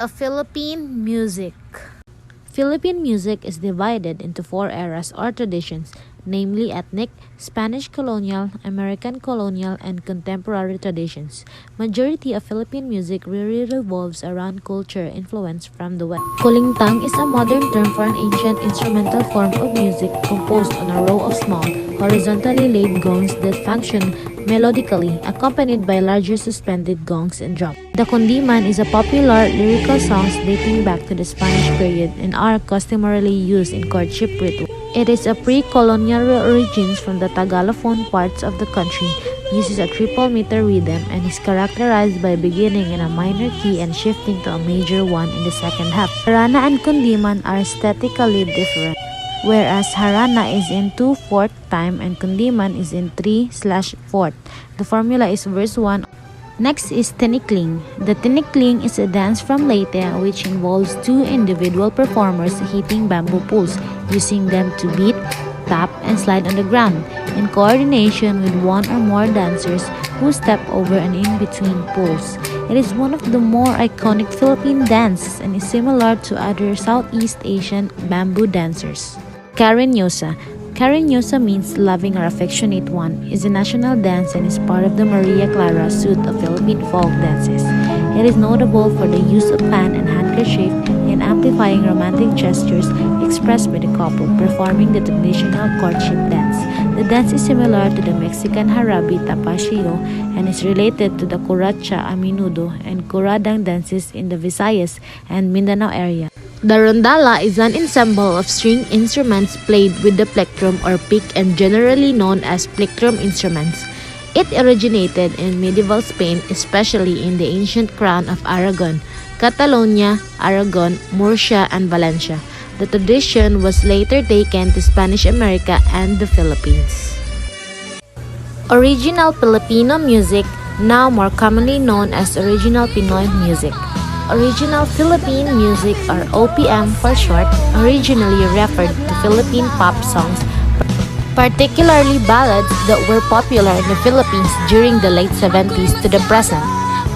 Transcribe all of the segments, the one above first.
of Philippine music. Philippine music is divided into four eras or traditions, namely ethnic, Spanish colonial, American colonial, and contemporary traditions. Majority of Philippine music really revolves around culture influence from the West. Kulintang is a modern term for an ancient instrumental form of music composed on a row of small, horizontally laid gongs that function melodically, accompanied by larger suspended gongs and drums. The kundiman is a popular lyrical songs dating back to the Spanish period and are customarily used in courtship rituals. It is a pre-colonial origins from the Tagalophone parts of the country, uses a triple meter rhythm, and is characterized by beginning in a minor key and shifting to a major one in the second half. Harana and kundiman are aesthetically different, whereas harana is in 2/4 time and kundiman is in 3/4. The formula is verse 1. Next is tinikling. The tinikling is a dance from Leyte which involves two individual performers hitting bamboo poles, using them to beat, tap, and slide on the ground, in coordination with one or more dancers who step over and in between poles. It is one of the more iconic Philippine dances and is similar to other Southeast Asian bamboo dancers. Cariñosa. Cariñosa means loving or affectionate one, is a national dance and is part of the Maria Clara suite of Philippine folk dances. It is notable for the use of fan and handkerchief in amplifying romantic gestures expressed by the couple performing the traditional courtship dance. The dance is similar to the Mexican Harabi Tapashio and is related to the Curacha a Menudo and Curadang dances in the Visayas and Mindanao area. The rondalla is an ensemble of string instruments played with the plectrum or pick and generally known as plectrum instruments. It originated in medieval Spain, especially in the ancient crown of Aragon, Catalonia, Aragon, Murcia, and Valencia. The tradition was later taken to Spanish America and the Philippines. Original Filipino music, now more commonly known as original Pinoy music. Original Philippine music, or OPM for short, originally referred to Philippine pop songs, particularly ballads that were popular in the Philippines during the late 70s to the present.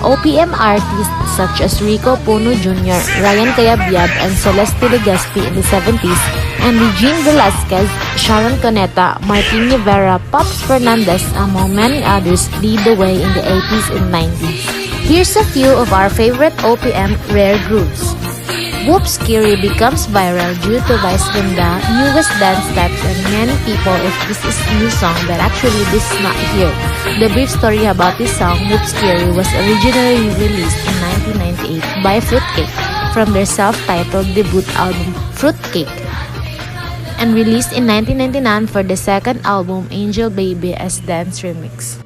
OPM artists such as Rico Puno Jr., Ryan Cayabyab, and Celeste Legazpi in the 70s, and Regine Velasquez, Sharon Cuneta, Martin Rivera, Pops Fernandez, among many others, lead the way in the 80s and 90s. Here's a few of our favorite OPM rare grooves. Whoops Kiri becomes viral due to Vice Ganda, newest dance steps, and many people if this is new song but actually this is not here. The brief story about this song, Whoops Kiri, was originally released in 1998 by Fruitcake from their self-titled debut album Fruitcake, and released in 1999 for the second album Angel Baby as dance remix.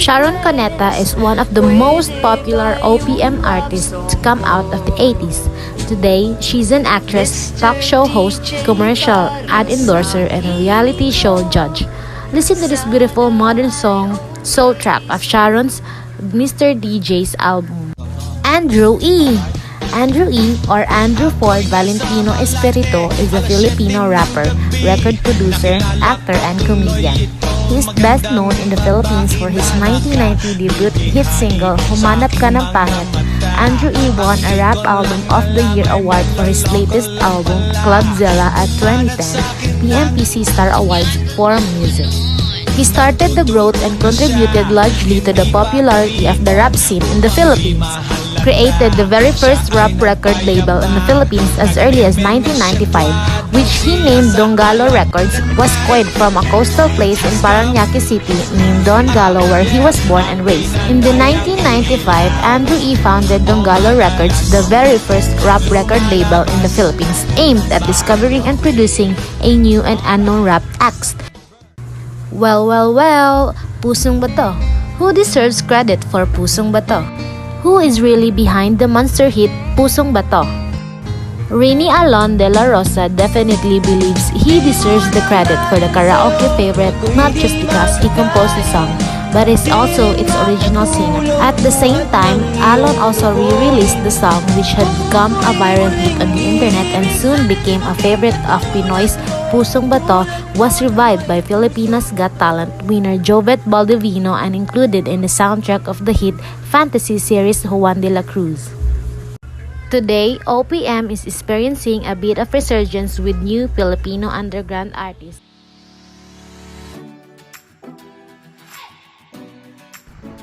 Sharon Cuneta is one of the most popular OPM artists to come out of the 80s. Today, she's an actress, talk show host, commercial ad endorser, and a reality show judge. Listen to this beautiful modern song, Soul Track of Sharon's Mr. DJ's album. Andrew E. Andrew E. or Andrew Ford Valentino Espirito is a Filipino rapper, record producer, actor, and comedian. He is best known in the Philippines for his 1990 debut hit single, Humanap Ka Ng Pangit. Andrew E. won a Rap Album of the Year award for his latest album, Clubzilla, at 2010 PMPC Star Awards for Music. He started the growth and contributed largely to the popularity of the rap scene in the Philippines. Created the very first rap record label in the Philippines as early as 1995, which he named Don Galo Records, was coined from a coastal place in Parañaque City named Don Galo, where he was born and raised. In the 1995, Andrew E. founded Don Galo Records, the very first rap record label in the Philippines, aimed at discovering and producing a new and unknown rap acts. Well, Pusong Bato. Who deserves credit for Pusong Bato? Who is really behind the monster hit Pusong Bato? Rini Alon de la Rosa definitely believes he deserves the credit for the karaoke favorite, not just because he composed the song, but is also its original singer. At the same time, Alon also re-released the song, which had become a viral hit on the internet and soon became a favorite of Pinoy's. Pusong Bato was revived by Filipinas Got Talent winner Jovet Baldovino and included in the soundtrack of the hit fantasy series Juan de la Cruz. Today, OPM is experiencing a bit of resurgence with new Filipino underground artists.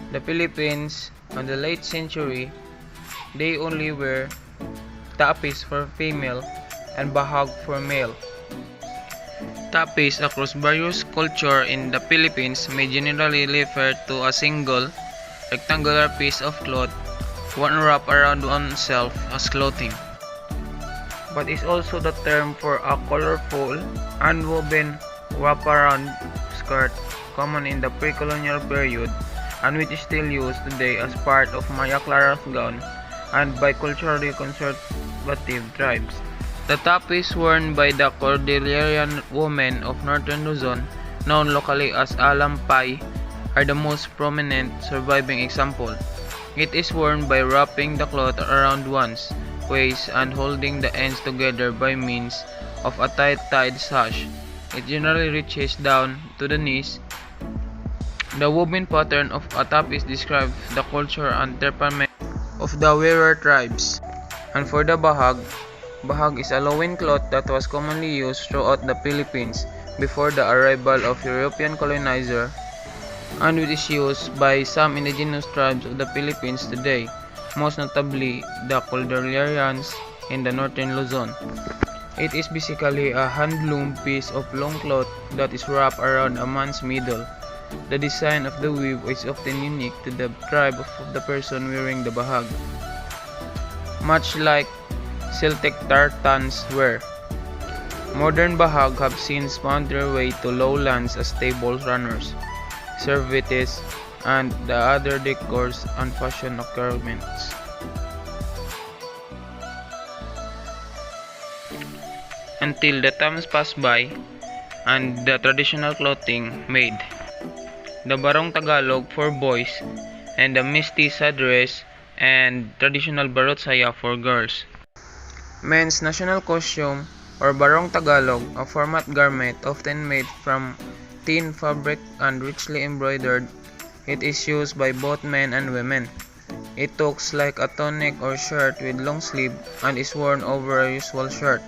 The Philippines, on the late century, they only wear tapis for female and bahag for male. Tapis across various cultures in the Philippines may generally refer to a single, rectangular piece of cloth, one wrapped around oneself as clothing, but is also the term for a colorful, unwoven wraparound skirt common in the pre-colonial period and which is still used today as part of Maya Clara's gown and by culturally conservative tribes. The tapis worn by the Cordilleran women of northern Luzon, known locally as alampay, are the most prominent surviving example. It is worn by wrapping the cloth around one's waist and holding the ends together by means of a tight sash. It generally reaches down to the knees. The woven pattern of a tapis describes the culture and temperament of the wearer tribes. And for the bahag, bahag is a loincloth that was commonly used throughout the Philippines before the arrival of European colonizer and which is used by some indigenous tribes of the Philippines today, most notably the Cordilleras in the northern Luzon. It is basically a hand-loomed piece of long cloth that is wrapped around a man's middle. The design of the weave is often unique to the tribe of the person wearing the bahag, much like Celtic tartans were. Modern bahag have since found their way to lowlands as stable runners, serviettes, and the other decors and fashion ornaments. Until the times passed by and the traditional clothing made the barong Tagalog for boys and the mestiza dress and traditional barot saya for girls. Men's national costume or barong Tagalog, a format garment often made from thin fabric and richly embroidered. It is used by both men and women. It looks like a tunic or shirt with long sleeve and is worn over a usual shirt.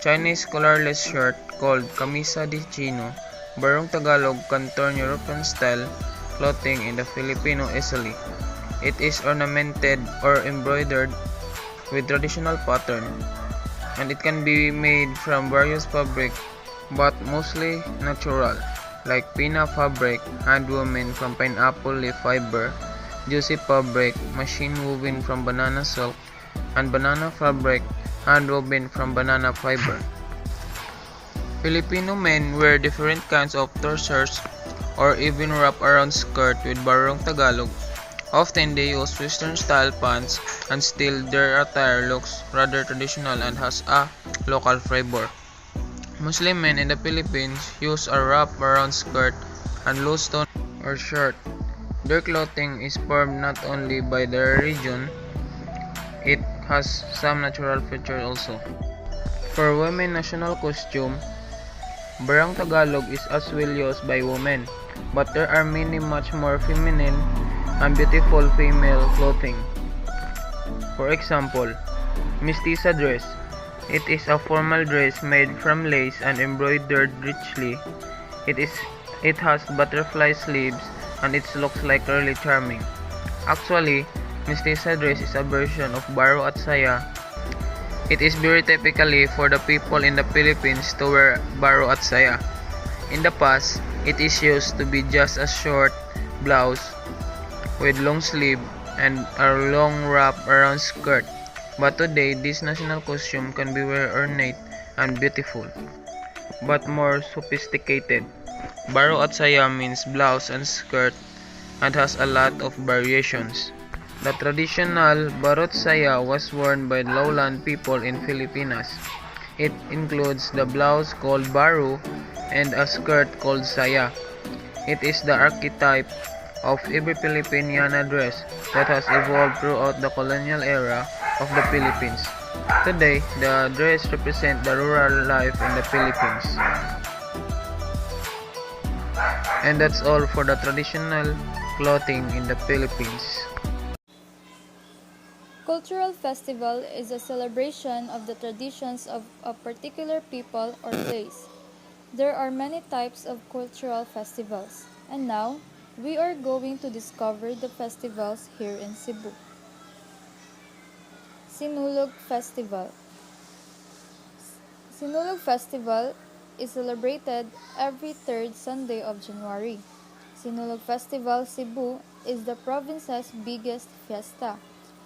Chinese collarless shirt called camisa de chino, barong Tagalog can turn European style clothing in the Filipino easily. It is ornamented or embroidered with traditional pattern, and it can be made from various fabric but mostly natural, like pina fabric, hand-woven from pineapple leaf fiber, juicy fabric, machine woven from banana silk, and banana fabric, hand-woven from banana fiber. Filipino men wear different kinds of trousers or even wrap-around skirt with barong Tagalog. Often they use Western-style pants, and still their attire looks rather traditional and has a local flavor. Muslim men in the Philippines use a wrap-around skirt and loose tunic or shirt. Their clothing is formed not only by their region, it has some natural features also. For women national costume, barong Tagalog is as well used by women, but there are many much more feminine and beautiful female clothing. For example, mestiza dress. It is a formal dress made from lace and embroidered richly. It has butterfly sleeves and it looks like really charming. Actually, mestiza dress is a version of baro at saya. It is very typically for the people in the Philippines to wear baro at saya. In the past, it is used to be just a short blouse with long sleeve and a long wrap around skirt. But today, this national costume can be very ornate and beautiful, but more sophisticated. Baro at saya means blouse and skirt and has a lot of variations. The traditional barot saya was worn by lowland people in Filipinas. It includes the blouse called baro and a skirt called saya. It is the archetype of every Filipiniana dress that has evolved throughout the colonial era of the Philippines. Today, the dress represents the rural life in the Philippines. And that's all for the traditional clothing in the Philippines. Culture cultural festival is a celebration of the traditions of a particular people or place. There are many types of cultural festivals, and now we are going to discover the festivals here in Cebu. Sinulog Festival. Sinulog Festival is celebrated every third Sunday of January. Sinulog Festival Cebu is the province's biggest fiesta.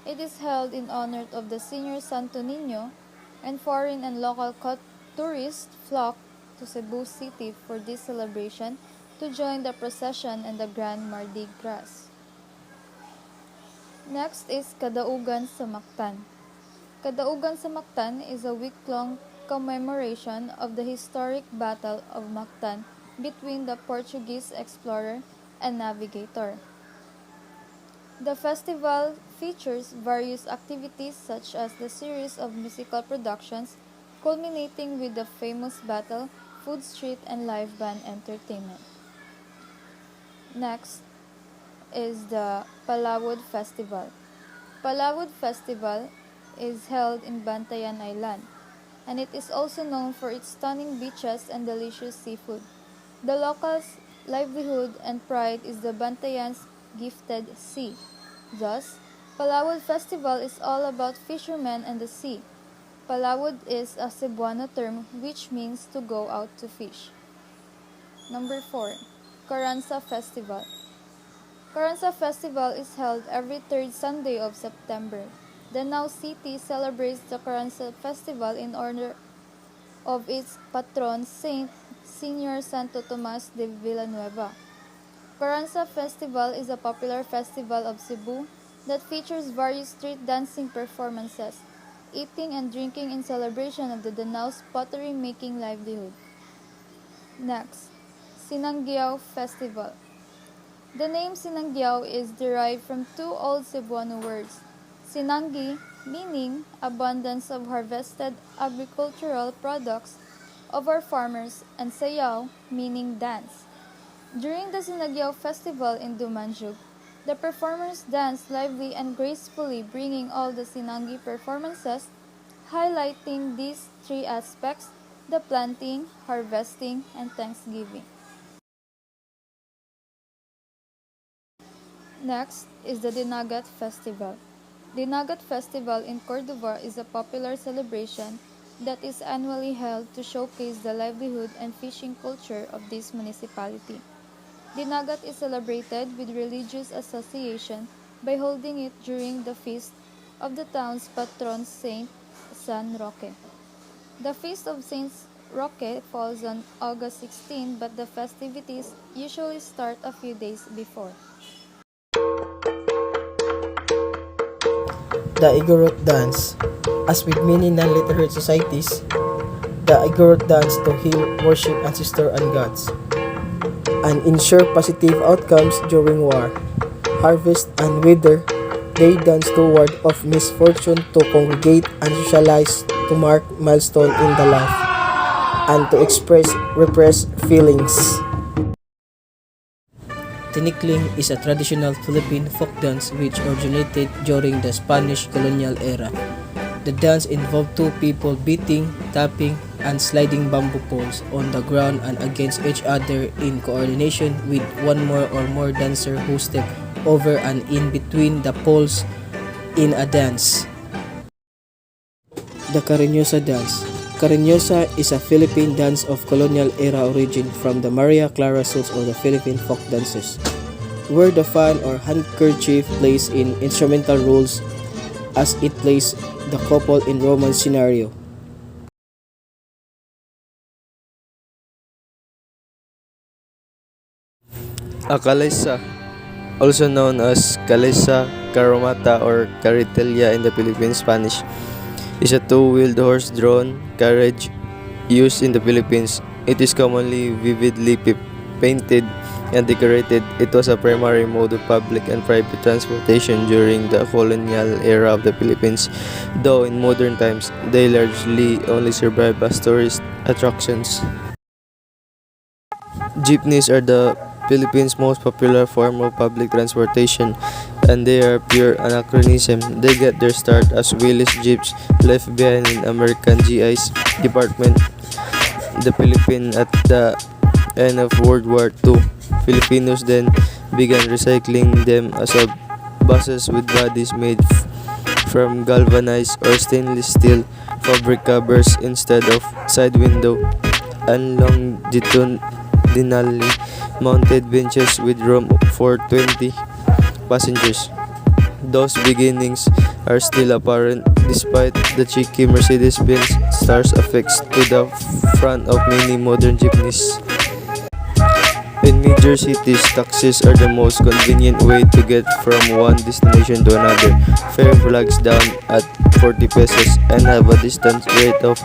It is held in honor of the Senior Santo Niño, and foreign and local tourists flock to Cebu City for this celebration to join the procession and the Grand Mardi Gras. Next is Kadaugan sa Mactan. Kadaugan sa Mactan is a week-long commemoration of the historic Battle of Mactan between the Portuguese explorer and navigator. The festival features various activities such as the series of musical productions culminating with the famous battle, food street, and live band entertainment. Next is the Palawod Festival. Palawod Festival is held in Bantayan Island, and it is also known for its stunning beaches and delicious seafood. The locals' livelihood and pride is the Bantayan's gifted sea. Thus, Palawod Festival is all about fishermen and the sea. Palawod is a Cebuano term which means to go out to fish. Number 4. Carranza Festival. Carranza Festival is held every third Sunday of September. Danao City celebrates the Carranza Festival in honor of its patron Saint Senior Santo Tomas de Villanueva. Carranza Festival is a popular festival of Cebu that features various street dancing performances, eating and drinking in celebration of the Danao's pottery making livelihood. Next, Sinanggao Festival. The name Sinanggao is derived from two old Cebuano words, Sinanggi, meaning abundance of harvested agricultural products of our farmers, and Sayaw, meaning dance. During the Sinanggao Festival in Dumanjug, the performers dance lively and gracefully, bringing all the Sinanggi performances, highlighting these three aspects: the planting, harvesting, and Thanksgiving. Next is the Dinagat Festival. Dinagat Festival in Cordova is a popular celebration that is annually held to showcase the livelihood and fishing culture of this municipality. Dinagat is celebrated with religious association by holding it during the feast of the town's patron Saint San Roque. The feast of Saint Roque falls on August 16, but the festivities usually start a few days before. The Igorot dance. As with many non-literate societies, the Igorot dance to heal, worship ancestors and gods, and ensure positive outcomes during war, harvest, and weather. They dance toward of misfortune to congregate and socialize to mark milestone in the life and to express repressed feelings. Tinikling is a traditional Philippine folk dance which originated during the Spanish colonial era. The dance involved two people beating, tapping, and sliding bamboo poles on the ground and against each other in coordination with one more or more dancer who step over and in between the poles in a dance. The Cariñosa dance. Cariñosa is a Philippine dance of colonial era origin from the Maria Clara suits of the Philippine folk dances, where the fan or handkerchief plays in instrumental roles as it plays the couple in romance scenario. A calesa, also known as calesa, caromata, or carretilla in the Philippine Spanish, is a two-wheeled horse-drawn carriage used in the Philippines. It is commonly vividly painted and decorated. It was a primary mode of public and private transportation during the colonial era of the Philippines, though in modern times they largely only survive as tourist attractions. Jeepneys are the Philippines' most popular form of public transportation. and they are pure anachronism. They get their start as Willis Jeeps left behind in American GI's department, the Philippines at the end of World War II. Filipinos then began recycling them as a buses with bodies made from galvanized or stainless steel fabric covers instead of side window, and longitudinally mounted benches with room for 20 passengers. Those beginnings are still apparent despite the cheeky Mercedes-Benz stars affixed to the front of many modern jeepneys. In major cities, taxis are the most convenient way to get from one destination to another. Fare flags down at 40 pesos and have a distance rate of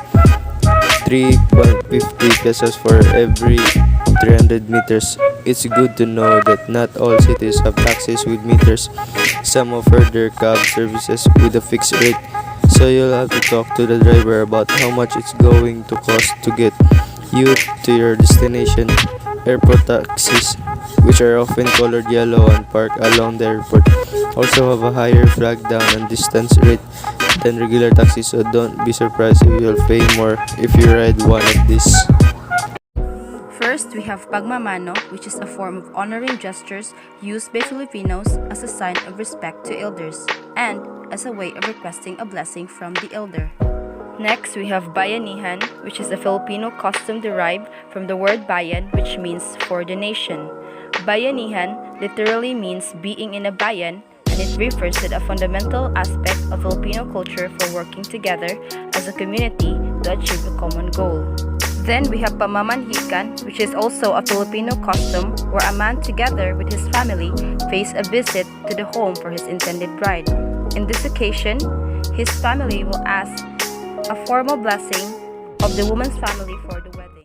3.50 pesos for every 300 meters. It's good to know that not all cities have taxis with meters. Some offer their cab services with a fixed rate, so you'll have to talk to the driver about how much it's going to cost to get you to your destination. Airport taxis, which are often colored yellow and park along the airport, also have a higher flag down and distance rate than regular taxis, so don't be surprised if you'll pay more if you ride one of these. First, we have pagmamano, which is a form of honoring gestures used by Filipinos as a sign of respect to elders and as a way of requesting a blessing from the elder. Next, we have bayanihan, which is a Filipino custom derived from the word bayan, which means for the nation. Bayanihan literally means being in a bayan, and it refers to the fundamental aspect of Filipino culture for working together as a community to achieve a common goal. Then we have pamamanhikan, which is also a Filipino custom where a man together with his family pays a visit to the home for his intended bride. In this occasion, his family will ask a formal blessing of the woman's family for the wedding.